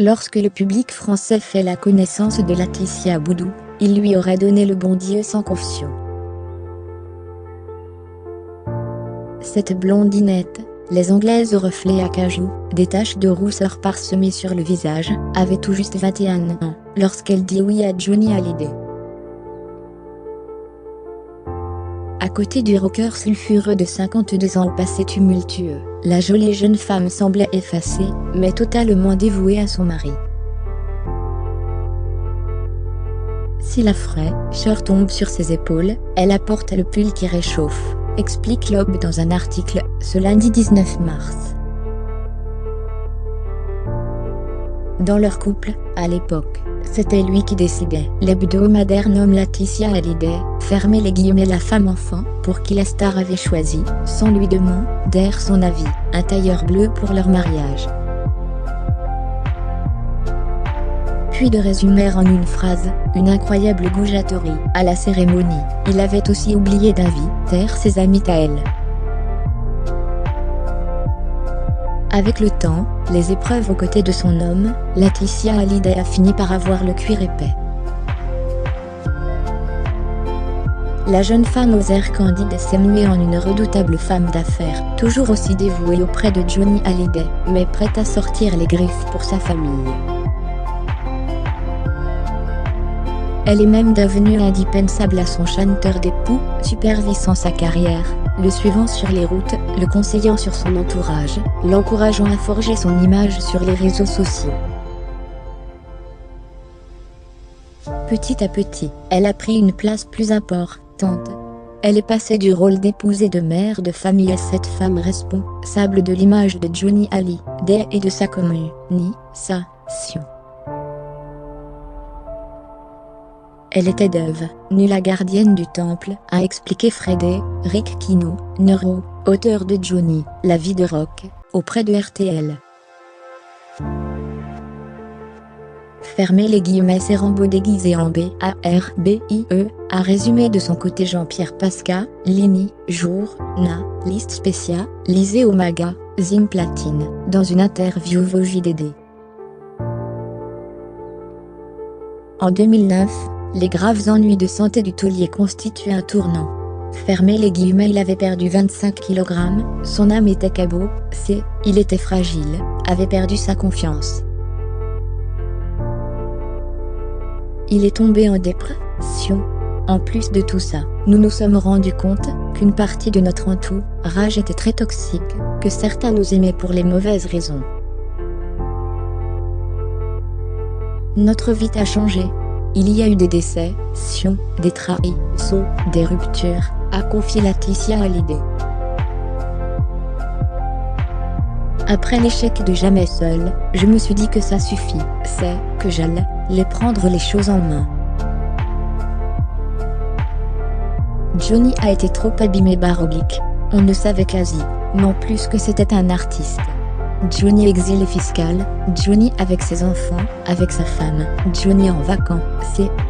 Lorsque le public français fait la connaissance de Laetitia Boudou, il lui aurait donné le bon Dieu sans confusion. Cette blondinette, les anglaises aux reflets acajou, des taches de rousseur parsemées sur le visage, avait tout juste 21 ans, lorsqu'elle dit oui à Johnny Hallyday. À côté du rocker sulfureux de 52 ans au passé tumultueux, la jolie jeune femme semblait effacée, mais totalement dévouée à son mari. Si la fraîcheur tombe sur ses épaules, elle apporte le pull qui réchauffe, explique Loeb dans un article, ce lundi 19 mars. Dans leur couple, à l'époque, c'était lui qui décidait. L'hebdomadaire nomme Laetitia Hallyday, fermez les guillemets, la femme enfant, pour qui la star avait choisi, sans lui demander son avis, un tailleur bleu pour leur mariage. Puis de résumer en une phrase, une incroyable goujaterie. À la cérémonie, il avait aussi oublié d'inviter ses amis à elle. Avec le temps, les épreuves aux côtés de son homme, Laetitia Hallyday a fini par avoir le cuir épais. La jeune femme aux airs candides s'est muée en une redoutable femme d'affaires, toujours aussi dévouée auprès de Johnny Hallyday, mais prête à sortir les griffes pour sa famille. Elle est même devenue indispensable à son chanteur d'époux, supervisant sa carrière, le suivant sur les routes, le conseillant sur son entourage, l'encourageant à forger son image sur les réseaux sociaux. Petit à petit, elle a pris une place plus importante. Elle est passée du rôle d'épouse et de mère de famille à cette femme responsable de l'image de Johnny Hallyday et de sa communication. Elle était devenue la gardienne du temple, a expliqué Frédéric Quinault, auteur de Johnny, la vie de rock, auprès de RTL. Fermez les guillemets, c'est Rambo déguisé en BARBIE, a résumé de son côté Jean-Pierre Pascalini, journaliste spécialisé au magazine Platine, dans une interview au JDD. En 2009, les graves ennuis de santé du taulier constituent un tournant. Fermez les guillemets, il avait perdu 25 kg, son âme était cabossée, il était fragile, avait perdu sa confiance. Il est tombé en dépression. En plus de tout ça, nous nous sommes rendus compte qu'une partie de notre entourage était très toxique, que certains nous aimaient pour les mauvaises raisons. Notre vie a changé. Il y a eu des déceptions, des trahisons, des ruptures, a confié Laetitia Hallyday. Après l'échec de Jamais seule, je me suis dit que ça suffit, c'est que j'allais prendre les choses en main. Johnny a été trop abîmé baroblique, on ne savait quasiment plus que c'était un artiste. Johnny exilé fiscal, Johnny avec ses enfants, avec sa femme, Johnny en vacances,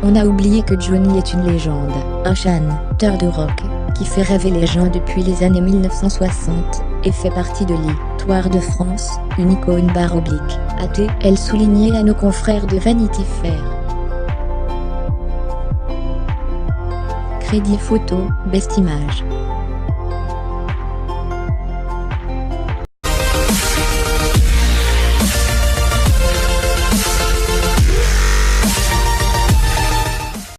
on a oublié que Johnny est une légende, un chanteur de rock, qui fait rêver les gens depuis les années 1960, et fait partie de l'histoire de France, une icône baroblique, a-t-elle souligné à nos confrères de Vanity Fair. Crédit photo, Best Image.